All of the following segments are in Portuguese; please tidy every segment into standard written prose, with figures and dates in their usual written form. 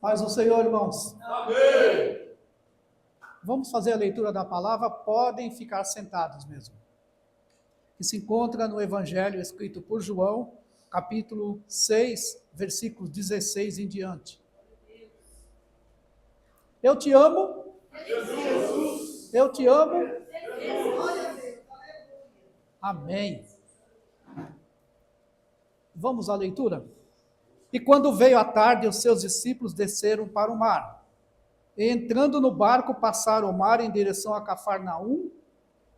Paz do Senhor, irmãos. Amém. Vamos fazer a leitura da palavra, podem ficar sentados mesmo. Que se encontra no Evangelho escrito por João, capítulo 6, versículos 16 em diante. Eu te amo. Jesus. Eu te amo. Jesus. Amém. Vamos à leitura? E quando veio a tarde, os seus discípulos desceram para o mar. E entrando no barco, passaram o mar em direção a Cafarnaum,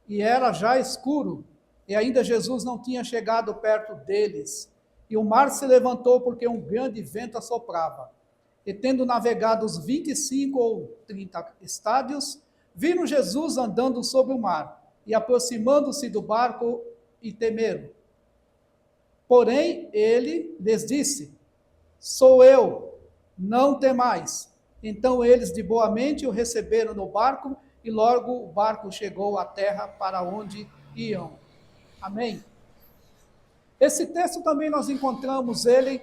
e era já escuro, e ainda Jesus não tinha chegado perto deles. E o mar se levantou porque um grande vento assoprava. E tendo navegado os 25 ou 30 estádios, viram Jesus andando sobre o mar, e aproximando-se do barco, e temeram. Porém, ele lhes disse: Sou eu, não temais. Então eles de boa mente o receberam no barco, e logo o barco chegou à terra para onde iam. Amém. Esse texto também nós encontramos ele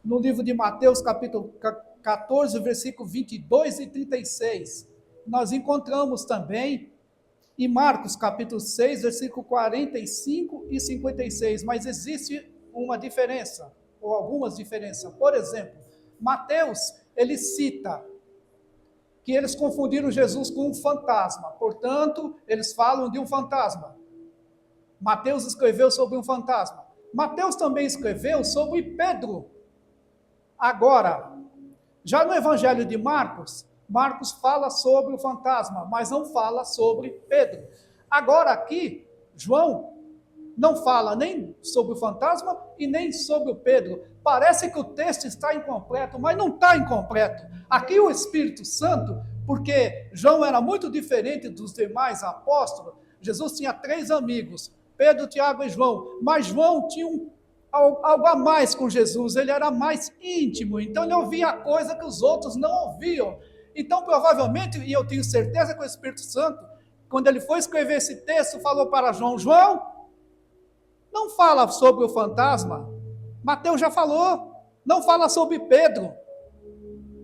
no livro de Mateus, capítulo 14, versículo 22 e 36. Nós encontramos também em Marcos, capítulo 6, versículo 45 e 56. Mas existe uma diferença, ou algumas diferenças. Por exemplo, Mateus, ele cita que eles confundiram Jesus com um fantasma. Portanto, eles falam de um fantasma. Mateus escreveu sobre um fantasma. Mateus também escreveu sobre Pedro. Agora, já no Evangelho de Marcos, Marcos fala sobre o fantasma, mas não fala sobre Pedro. Agora aqui, João não fala nem sobre o fantasma e nem sobre o Pedro. Parece que o texto está incompleto, mas não está incompleto. Aqui o Espírito Santo, porque João era muito diferente dos demais apóstolos. Jesus tinha 3 amigos, Pedro, Tiago e João, mas João tinha algo a mais com Jesus, ele era mais íntimo, então ele ouvia coisa que os outros não ouviam. Então, provavelmente, e eu tenho certeza que o Espírito Santo, quando ele foi escrever esse texto, falou para João: João, não fala sobre o fantasma, Mateus já falou. Não fala sobre Pedro,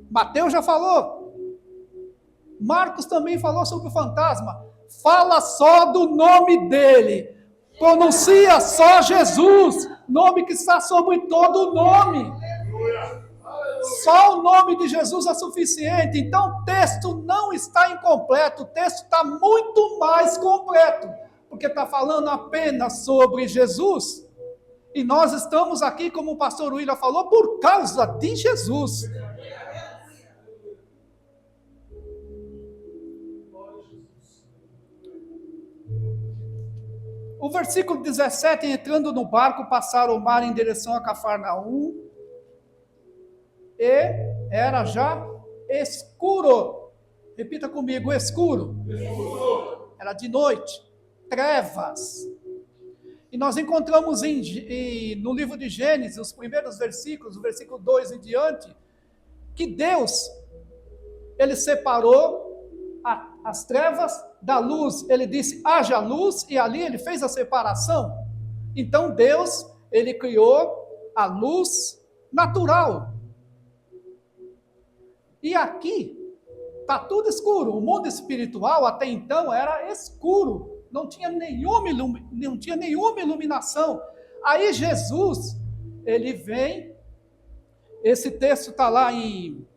Mateus já falou. Marcos também falou sobre o fantasma. Fala só do nome dele, pronuncia só Jesus, nome que está sobre todo o nome. Só o nome de Jesus é suficiente. Então o texto não está incompleto, o texto está muito mais completo, porque está falando apenas sobre Jesus. E nós estamos aqui, como o pastor William falou, por causa de Jesus. O versículo 17, entrando no barco, passaram o mar em direção a Cafarnaum, e era já escuro. Repita comigo: escuro. Era de noite, trevas. E nós encontramos no livro de Gênesis, os primeiros versículos, o versículo 2 em diante, que Deus, ele separou as trevas da luz. Ele disse: haja luz, e ali ele fez a separação. Então Deus, ele criou a luz natural. E aqui está tudo escuro. O mundo espiritual até então era escuro, não tinha nenhuma iluminação. Aí Jesus, ele vem, esse texto está lá em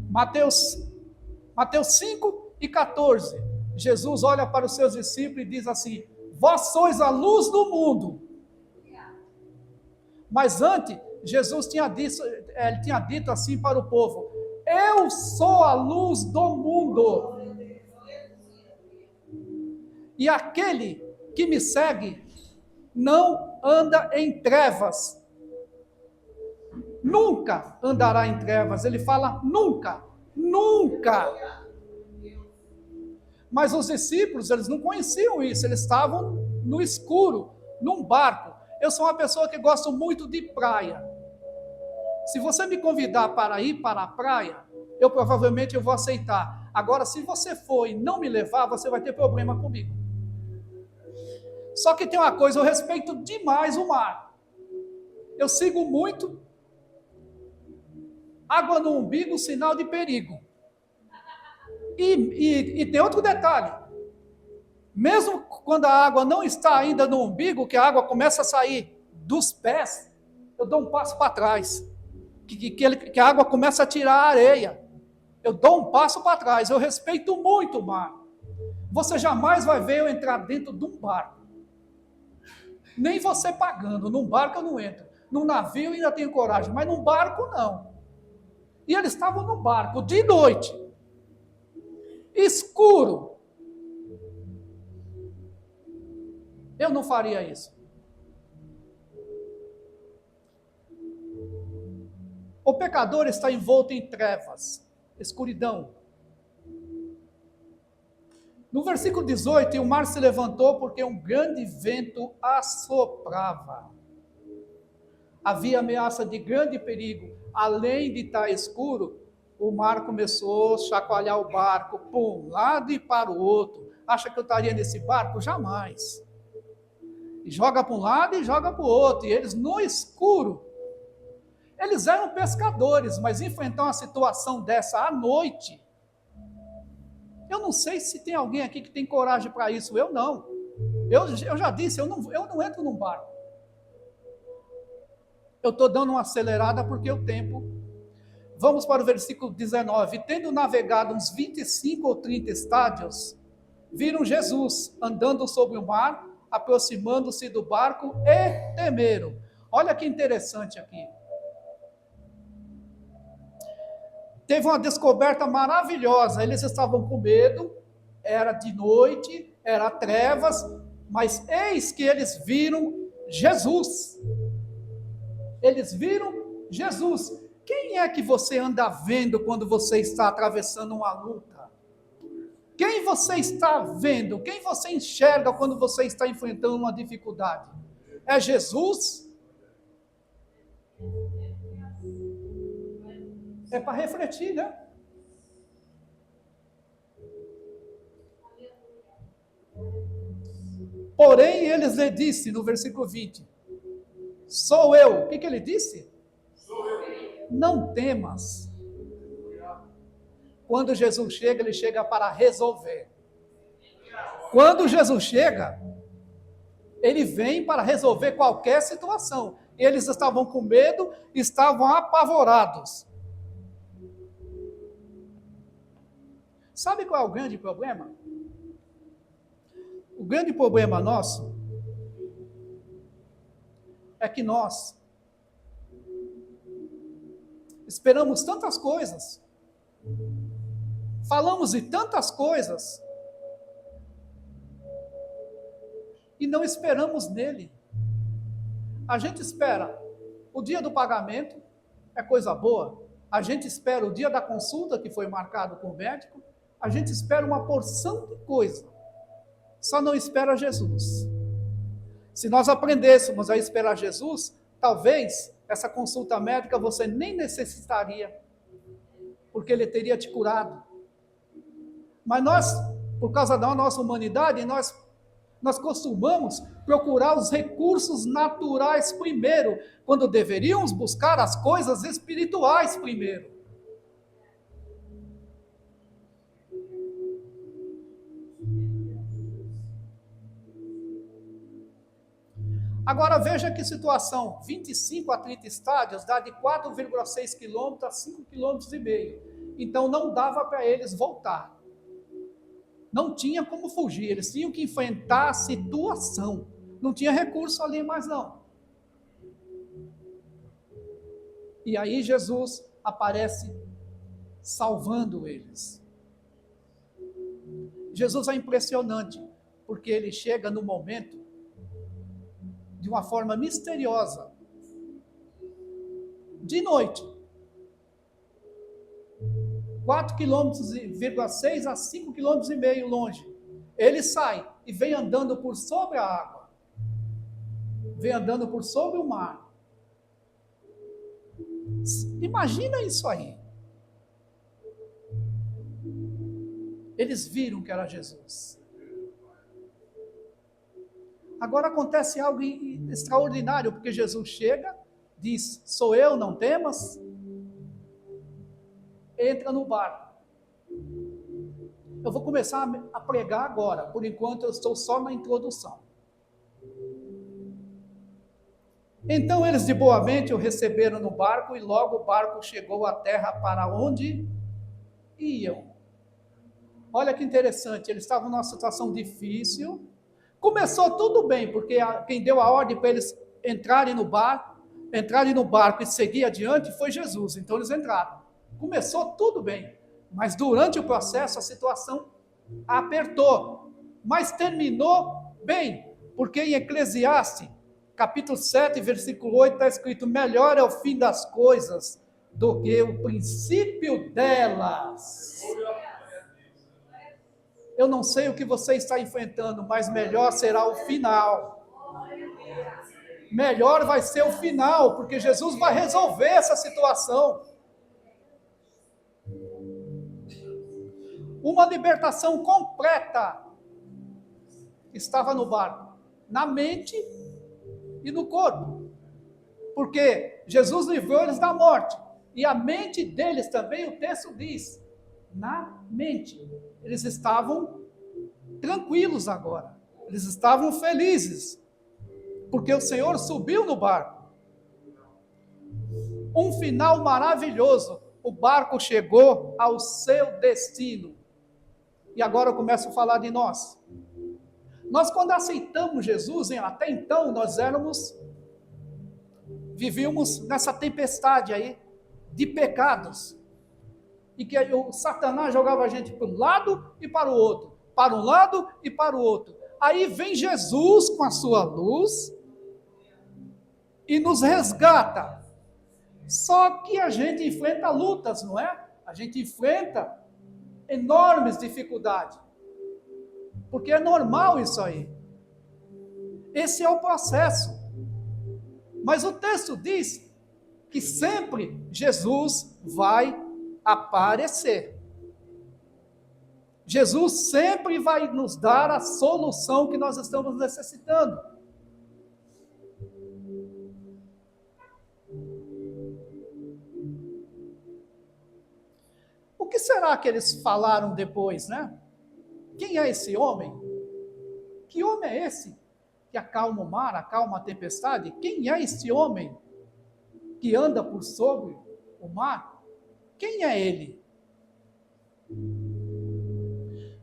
Mateus 5 e 14. Jesus olha para os seus discípulos e diz assim: vós sois a luz do mundo. Mas antes, Jesus tinha dito assim para o povo: eu sou a luz do mundo. E aquele que me segue não anda em trevas. Nunca andará em trevas. Ele fala nunca, nunca. Mas os discípulos, eles não conheciam isso, eles estavam no escuro, num barco. Eu sou uma pessoa que gosto muito de praia. Se você me convidar para ir para a praia, eu provavelmente vou aceitar. Agora, se você for e não me levar, você vai ter problema comigo. Só que tem uma coisa, eu respeito demais o mar. Eu sigo muito. Água no umbigo, sinal de perigo. E tem outro detalhe. Mesmo quando a água não está ainda no umbigo, que a água começa a sair dos pés, eu dou um passo para trás. Que a água começa a tirar a areia. Eu dou um passo para trás. Eu respeito muito o mar. Você jamais vai ver eu entrar dentro de um barco. Nem você pagando. Num barco eu não entro. Num navio eu ainda tenho coragem, mas num barco não. E eles estavam no barco de noite. Escuro. Eu não faria isso. O pecador está envolto em trevas, escuridão. No versículo 18, e o mar se levantou porque um grande vento assoprava. Havia ameaça de grande perigo. Além de estar escuro, o mar começou a chacoalhar o barco, para um lado e para o outro. Acha que eu estaria nesse barco? Jamais. E joga para um lado e joga para o outro. E eles no escuro. Eles eram pescadores, mas enfrentar uma situação dessa à noite, eu não sei se tem alguém aqui que tem coragem para isso. Eu não. Eu já disse, eu não entro num barco. Eu estou dando uma acelerada porque o tempo. Vamos para o versículo 19. Tendo navegado uns 25 ou 30 estádios, viram Jesus andando sobre o mar, aproximando-se do barco e temeram. Olha que interessante aqui. Teve uma descoberta maravilhosa. Eles estavam com medo, era de noite, era trevas, mas eis que eles viram Jesus. Eles viram Jesus. Quem é que você anda vendo quando você está atravessando uma luta? Quem você está vendo? Quem você enxerga quando você está enfrentando uma dificuldade? É Jesus? É para refletir, né? Porém, eles lhe disse no versículo 20: Sou eu. O que ele disse? Sou eu. Não temas. Quando Jesus chega, ele chega para resolver. Quando Jesus chega, ele vem para resolver qualquer situação. Eles estavam com medo, estavam apavorados. Sabe qual é o grande problema? O grande problema nosso é que nós esperamos tantas coisas, falamos de tantas coisas, e não esperamos nele. A gente espera o dia do pagamento, é coisa boa. A gente espera o dia da consulta, que foi marcado com o médico. A gente espera uma porção de coisa. Só não espera Jesus. Se nós aprendêssemos a esperar Jesus, talvez essa consulta médica você nem necessitaria, porque ele teria te curado. Mas nós, por causa da nossa humanidade, nós costumamos procurar os recursos naturais primeiro, quando deveríamos buscar as coisas espirituais primeiro. Agora veja que situação, 25 a 30 estádios dá de 4,6 quilômetros a 5,5 quilômetros. Então não dava para eles voltar. Não tinha como fugir, eles tinham que enfrentar a situação. Não tinha recurso ali mais não. E aí Jesus aparece salvando eles. Jesus é impressionante, porque ele chega no momento de uma forma misteriosa. De noite. 4,6 km a 5,5 km longe. Ele sai e vem andando por sobre a água. Vem andando por sobre o mar. Imagina isso aí. Eles viram que era Jesus. Agora acontece algo extraordinário, porque Jesus chega, diz: sou eu, não temas. Entra no barco. Eu vou começar a pregar agora, por enquanto eu estou só na introdução. Então eles de boa mente o receberam no barco, e logo o barco chegou à terra para onde iam. Olha que interessante, eles estavam numa situação difícil. Começou tudo bem, porque quem deu a ordem para eles entrarem no barco e seguir adiante foi Jesus. Então eles entraram. Começou tudo bem, mas durante o processo a situação apertou, mas terminou bem, porque em Eclesiastes, capítulo 7, versículo 8, está escrito: melhor é o fim das coisas do que o princípio delas. Eu não sei o que você está enfrentando, mas melhor será o final. Melhor vai ser o final, porque Jesus vai resolver essa situação. Uma libertação completa estava no barco, na mente e no corpo, porque Jesus livrou eles da morte, e a mente deles também, o texto diz, na mente, eles estavam tranquilos agora, eles estavam felizes, porque o Senhor subiu no barco. Um final maravilhoso, o barco chegou ao seu destino. E agora eu começo a falar de nós. Nós, quando aceitamos Jesus, até então nós vivíamos nessa tempestade aí de pecados, e que o Satanás jogava a gente para um lado e para o outro, para um lado e para o outro. Aí vem Jesus com a sua luz e nos resgata. Só que a gente enfrenta lutas, não é? A gente enfrenta enormes dificuldades, porque é normal isso aí. Esse é o processo. Mas o texto diz que sempre Jesus vai aparecer. Jesus sempre vai nos dar a solução que nós estamos necessitando. O que será que eles falaram depois, né? Quem é esse homem? Que homem é esse que acalma o mar, acalma a tempestade? Quem é esse homem que anda por sobre o mar? Quem é ele?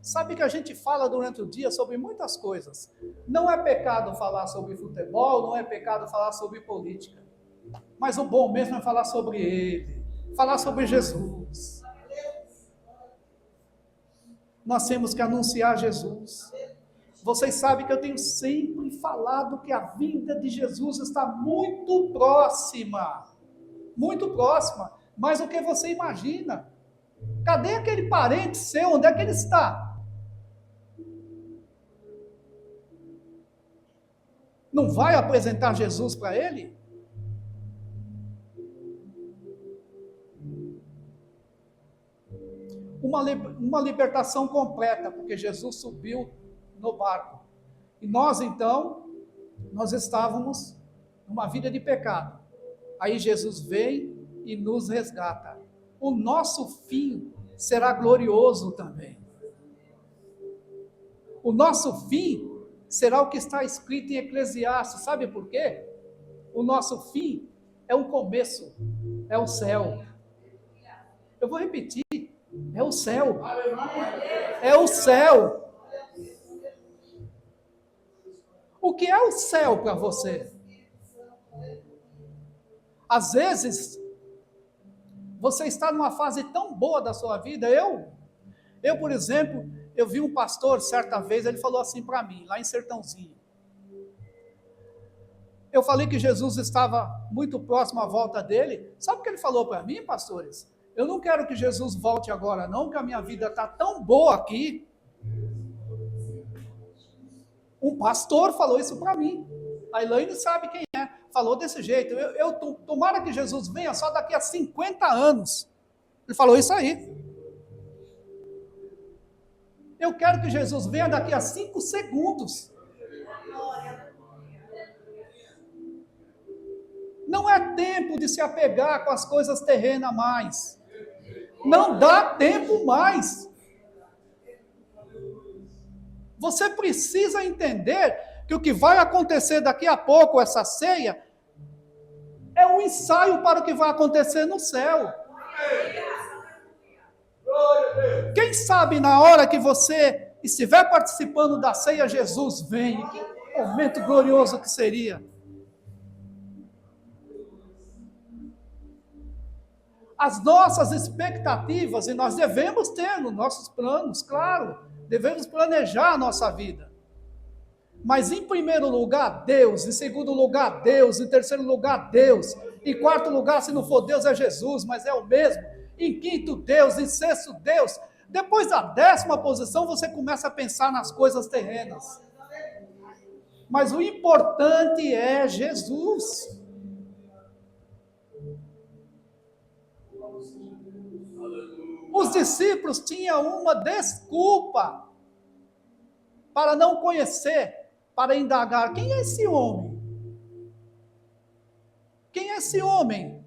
Sabe que a gente fala durante o dia sobre muitas coisas. Não é pecado falar sobre futebol, não é pecado falar sobre política. Mas o bom mesmo é falar sobre ele, falar sobre Jesus. Nós temos que anunciar Jesus. Vocês sabem que eu tenho sempre falado que a vinda de Jesus está muito próxima. Muito próxima. Mais do que você imagina. Cadê aquele parente seu? Onde é que ele está? Não vai apresentar Jesus para ele? Uma libertação completa, porque Jesus subiu no barco. E nós, então, nós estávamos numa vida de pecado. Aí Jesus vem e nos resgata. O nosso fim será glorioso também. O nosso fim será o que está escrito em Eclesiastes. Sabe por quê? O nosso fim é o começo, é o céu. Eu vou repetir, é o céu. É o céu. O que é o céu para você? Às vezes, você está numa fase tão boa da sua vida. Eu, por exemplo, eu vi um pastor certa vez, ele falou assim para mim, lá em Sertãozinho. Eu falei que Jesus estava muito próximo à volta dele. Sabe o que ele falou para mim, pastores? Eu não quero que Jesus volte agora não, que a minha vida está tão boa aqui. Um pastor falou isso para mim. A Elaine sabe quem é. Falou desse jeito. Tomara que Jesus venha só daqui a 50 anos. Ele falou isso aí. Eu quero que Jesus venha daqui a 5 segundos. Não é tempo de se apegar com as coisas terrenas mais. Não dá tempo mais. Você precisa entender que o que vai acontecer daqui a pouco, essa ceia, é um ensaio para o que vai acontecer no céu. Quem sabe na hora que você estiver participando da ceia, Jesus vem. Que momento glorioso que seria. As nossas expectativas, e nós devemos ter nos nossos planos, claro, devemos planejar a nossa vida. Mas em primeiro lugar, Deus, em segundo lugar, Deus, em terceiro lugar, Deus, em quarto lugar, se não for Deus, é Jesus, mas é o mesmo. Em quinto, Deus, em sexto, Deus. Depois da 10ª posição, você começa a pensar nas coisas terrenas. Mas o importante é Jesus. Os discípulos tinham uma desculpa para não conhecer, para indagar: quem é esse homem? Quem é esse homem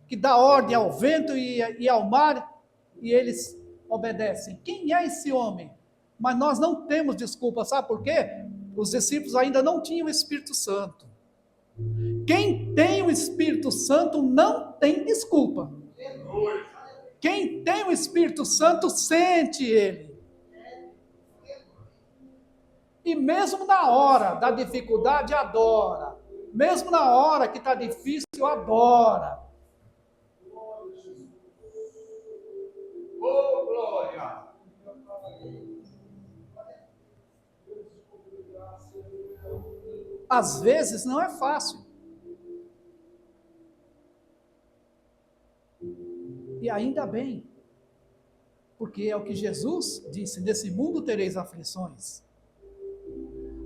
que dá ordem ao vento e ao mar e eles obedecem? Quem é esse homem? Mas nós não temos desculpa, sabe por quê? Os discípulos ainda não tinham o Espírito Santo. Quem tem o Espírito Santo não tem desculpa. Quem tem o Espírito Santo sente ele. E mesmo na hora da dificuldade, adora. Mesmo na hora que está difícil, adora. Oh, glória! Às vezes não é fácil. E ainda bem, porque é o que Jesus disse: nesse mundo tereis aflições.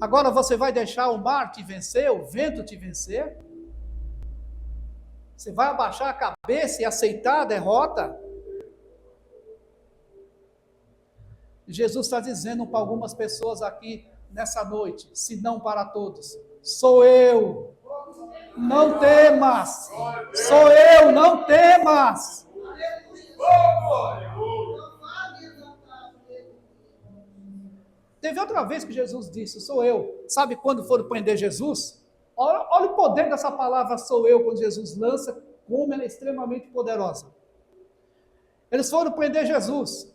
Agora você vai deixar o mar te vencer, o vento te vencer? Você vai abaixar a cabeça e aceitar a derrota? Jesus está dizendo para algumas pessoas aqui nessa noite, se não para todos: sou eu, não temas, sou eu, não temas. Teve outra vez que Jesus disse: sou eu. Sabe quando foram prender Jesus? Olha o poder dessa palavra sou eu, quando Jesus lança, como ela é extremamente poderosa. Eles foram prender Jesus.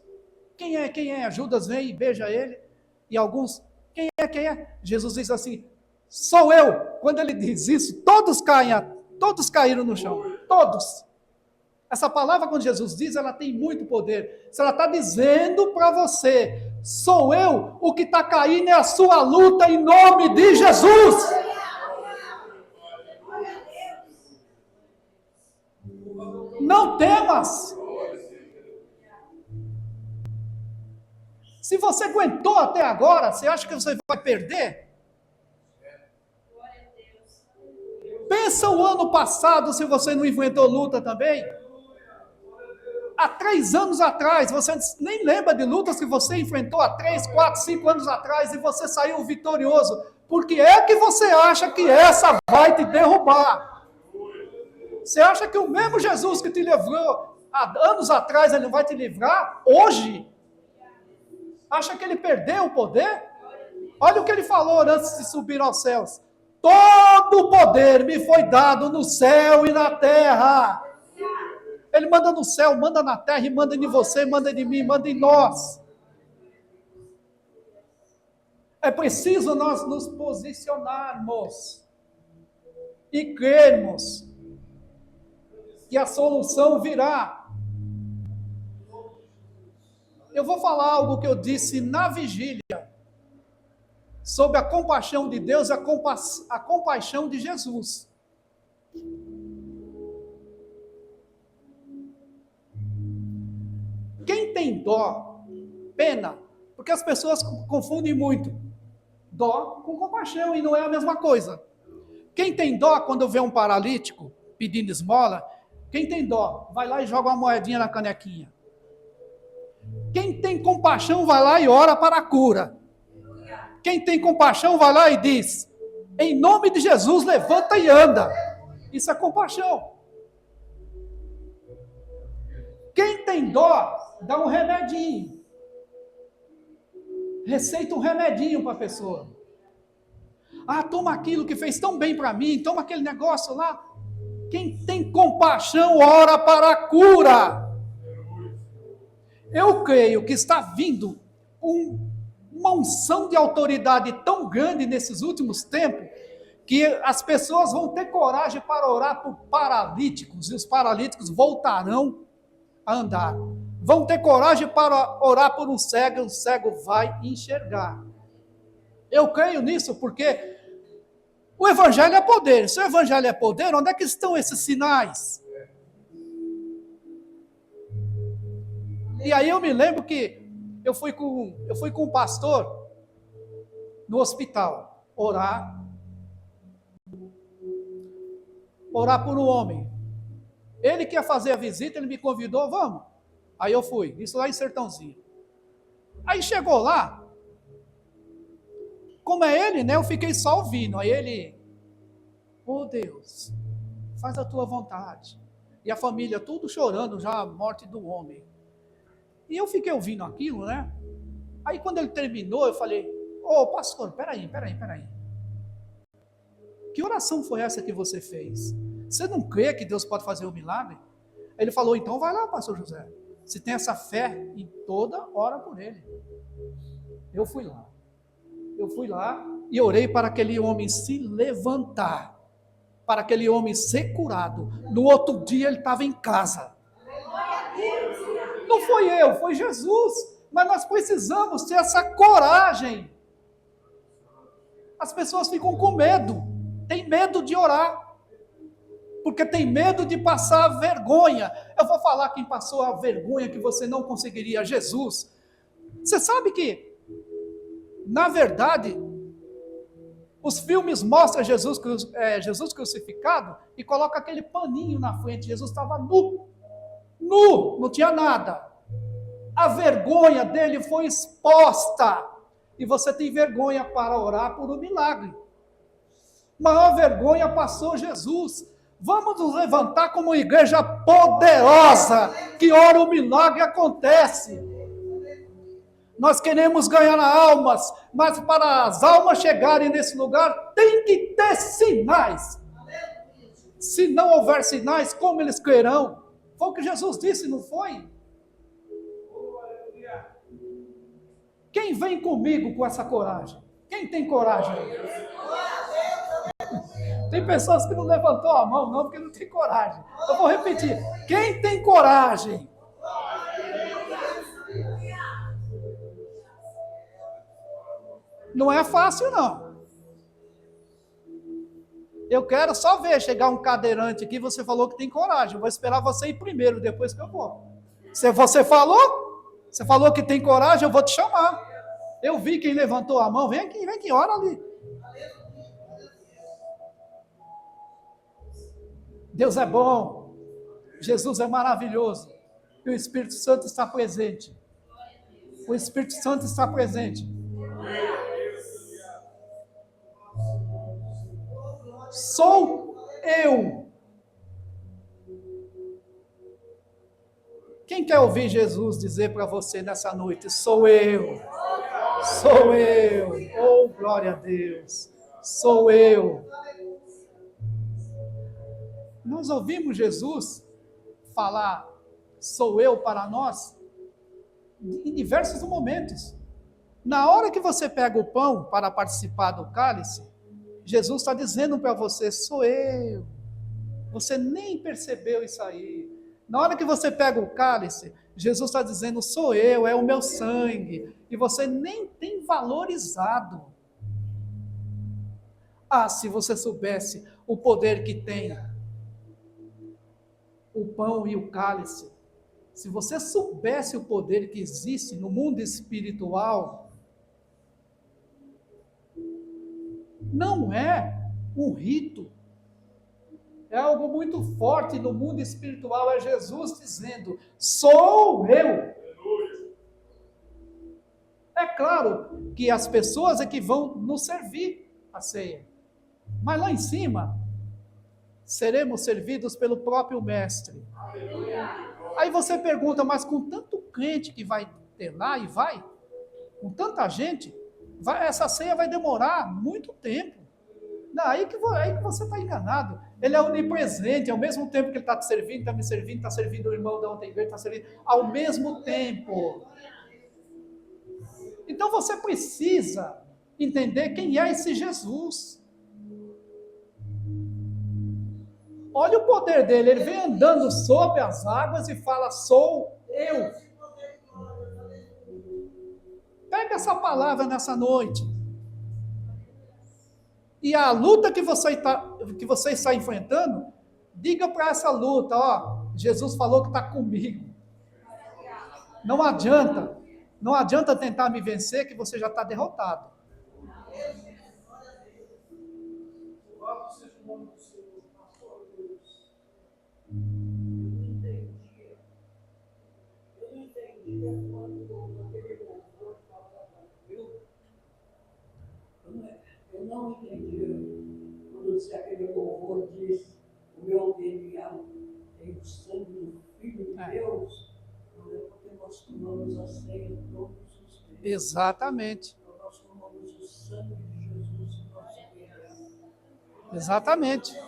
Quem é? Quem é? Judas vem e beija ele. E alguns: quem é? Quem é? Jesus diz assim: sou eu. Quando ele diz isso, todos caíram no chão. Todos. Essa palavra, quando Jesus diz, ela tem muito poder. Se ela está dizendo para você: sou eu, o que está caindo é a sua luta, em nome de Jesus. Não temas. Se você aguentou até agora, você acha que você vai perder? Pensa o ano passado, se você não inventou luta também. Há 3 anos atrás, você nem lembra de lutas que você enfrentou há 3, 4, 5 anos atrás e você saiu vitorioso. Porque é que você acha que essa vai te derrubar? Você acha que o mesmo Jesus que te livrou há anos atrás, ele não vai te livrar hoje? Acha que ele perdeu o poder? Olha o que ele falou antes de subir aos céus: todo o poder me foi dado no céu e na terra. Ele manda no céu, manda na terra, e manda em você, manda em mim, manda em nós. É preciso nós nos posicionarmos e crermos que a solução virá. Eu vou falar algo que eu disse na vigília, sobre a compaixão de Deus, a compaixão de Jesus. Quem tem dó, pena, porque as pessoas confundem muito dó com compaixão, e não é a mesma coisa. Quem tem dó quando vê um paralítico pedindo esmola, quem tem dó, vai lá e joga uma moedinha na canequinha. Quem tem compaixão vai lá e ora para a cura. Quem tem compaixão vai lá e diz: em nome de Jesus, levanta e anda. Isso é compaixão. Quem tem dó, dá um remedinho. Receita um remedinho para a pessoa. Ah, toma aquilo que fez tão bem para mim, toma aquele negócio lá. Quem tem compaixão, ora para a cura. Eu creio que está vindo uma unção de autoridade tão grande nesses últimos tempos, que as pessoas vão ter coragem para orar por paralíticos, e os paralíticos voltarão a andar. Vão ter coragem para orar por um cego, e o cego vai enxergar. Eu creio nisso porque o evangelho é poder. Se o evangelho é poder, onde é que estão esses sinais? E aí eu me lembro que eu fui com um pastor no hospital orar por um homem. Ele quer fazer a visita, ele me convidou, vamos. Aí eu fui, isso lá em Sertãozinho. Aí chegou lá, como é ele, né, eu fiquei só ouvindo. Aí ele, oh Deus, faz a tua vontade. E a família tudo chorando já a morte do homem. E eu fiquei ouvindo aquilo, né? Aí quando ele terminou, eu falei, ô pastor, peraí. Que oração foi essa que você fez? Você não crê que Deus pode fazer um milagre? Ele falou, então vai lá, pastor José. Se tem essa fé em toda, ora por ele. Eu fui lá e orei para aquele homem se levantar, para aquele homem ser curado. No outro dia ele estava em casa. Não foi eu, foi Jesus. Mas nós precisamos ter essa coragem. As pessoas ficam com medo, tem medo de orar, porque tem medo de passar vergonha. Eu vou falar quem passou a vergonha que você não conseguiria, Jesus. Você sabe que, na verdade, os filmes mostram Jesus crucificado e coloca aquele paninho na frente. Jesus estava nu, não tinha nada. A vergonha dele foi exposta. E você tem vergonha para orar por um milagre. Maior vergonha passou Jesus. Vamos nos levantar como uma igreja poderosa, que ora o milagre acontece. Nós queremos ganhar almas, mas para as almas chegarem nesse lugar, tem que ter sinais. Se não houver sinais, como eles crerão? Foi o que Jesus disse, não foi? Quem vem comigo com essa coragem? Quem tem coragem? Tem pessoas que não levantou a mão, não, porque não tem coragem. Eu vou repetir. Quem tem coragem? Não é fácil, não. Eu quero só ver chegar um cadeirante aqui, você falou que tem coragem. Eu vou esperar você ir primeiro, depois que eu vou. Se você falou que tem coragem, eu vou te chamar. Eu vi quem levantou a mão. Vem aqui, ora ali. Deus é bom. Jesus é maravilhoso. E o Espírito Santo está presente. O Espírito Santo está presente. Sou eu. Quem quer ouvir Jesus dizer para você nessa noite? Sou eu. Sou eu. Oh, glória a Deus. Sou eu. Nós ouvimos Jesus falar, sou eu para nós, em diversos momentos. Na hora que você pega o pão para participar do cálice, Jesus está dizendo para você, sou eu. Você nem percebeu isso aí. Na hora que você pega o cálice, Jesus está dizendo, sou eu, é o meu sangue. E você nem tem valorizado. Ah, se você soubesse o poder que tem o pão e o cálice, se você soubesse o poder que existe no mundo espiritual, não é um rito, é algo muito forte no mundo espiritual, é Jesus dizendo, sou eu. É claro que as pessoas é que vão nos servir a ceia, mas lá em cima, seremos servidos pelo próprio Mestre. Aí você pergunta, mas com tanto crente que vai ter lá e vai, com tanta gente, essa ceia vai demorar muito tempo. Não, aí que você está enganado. Ele é onipresente, ao mesmo tempo que ele está te servindo, está me servindo, está servindo o irmão da outra igreja, está servindo, ao mesmo tempo. Então você precisa entender quem é esse Jesus. Olha o poder dele, ele vem andando sobre as águas e fala, sou eu. Pega essa palavra nessa noite. E a luta que você está enfrentando, diga para essa luta, ó, Jesus falou que está comigo. Não adianta tentar me vencer, que você já está derrotado. Eu não entendi quando disse aquele louvor diz, o meu DNA tem o sangue do Filho de Deus, não é porque nós tomamos a ceia todos os dias. Exatamente. Nós tomamos o sangue de Jesus no nosso DNA. Exatamente.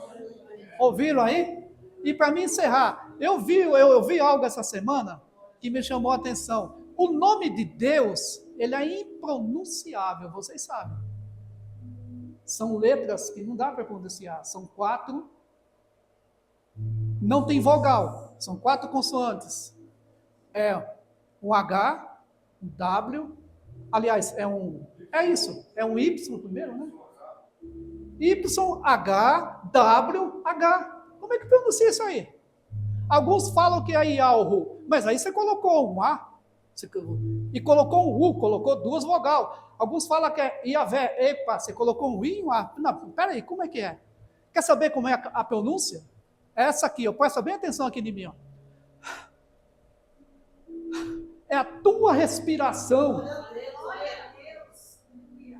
Ouviram aí? E para mim encerrar, eu vi algo essa semana que me chamou a atenção. O nome de Deus, ele é impronunciável, vocês sabem. São letras que não dá para pronunciar. São 4. Não tem vogal. São 4 consoantes. É um H, um W. Aliás, é isso. É um Y primeiro, né? Y, H, W, H. Como é que pronuncia isso aí? Alguns falam que é Ialhu, mas aí você colocou um A. E colocou um U, colocou 2 vogal. Alguns falam que é Iavé, epa, você colocou um I e um A. Não, peraí, como é que é? Quer saber como é a pronúncia? É essa aqui, presta bem atenção aqui em mim. Ó. É a tua respiração.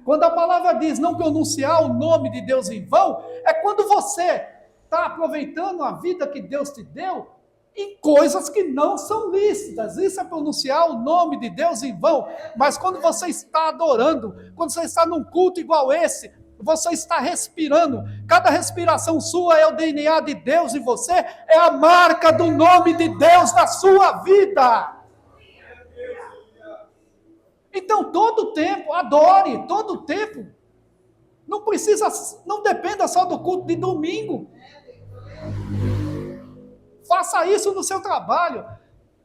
Quando a palavra diz não pronunciar o nome de Deus em vão, é quando você está aproveitando a vida que Deus te deu em coisas que não são lícitas. Isso é pronunciar o nome de Deus em vão. Mas quando você está adorando, quando você está num culto igual esse, você está respirando. Cada respiração sua é o DNA de Deus em você, é a marca do nome de Deus na sua vida. Então, todo tempo, adore, todo tempo. Não dependa só do culto de domingo. Faça isso no seu trabalho.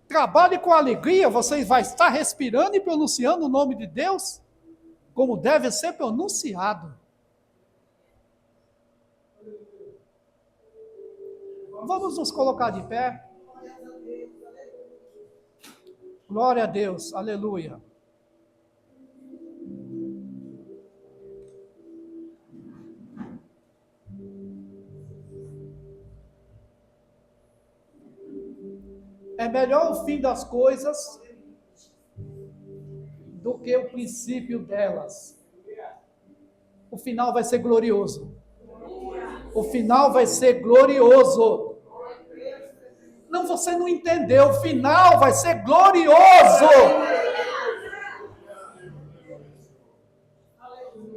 Trabalhe com alegria, você vai estar respirando e pronunciando o nome de Deus como deve ser pronunciado. Vamos nos colocar de pé. Glória a Deus, aleluia. É melhor o fim das coisas do que o princípio delas. O final vai ser glorioso. O final vai ser glorioso. Não, você não entendeu. O final vai ser glorioso.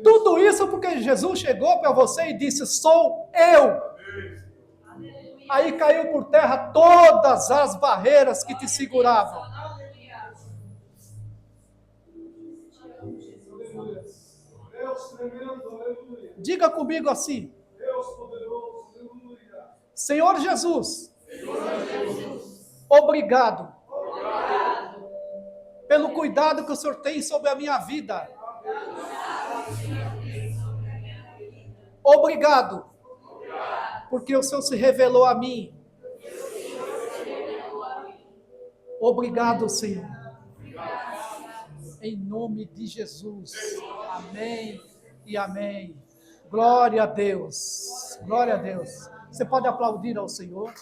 Tudo isso porque Jesus chegou para você e disse, sou eu. Aí caiu por terra todas as barreiras que te seguravam. Diga comigo assim. Senhor Jesus, obrigado pelo cuidado que o Senhor tem sobre a minha vida. Obrigado porque o Senhor se revelou a mim. Obrigado, Senhor. Em nome de Jesus. Amém e amém. Glória a Deus. Glória a Deus. Você pode aplaudir ao Senhor.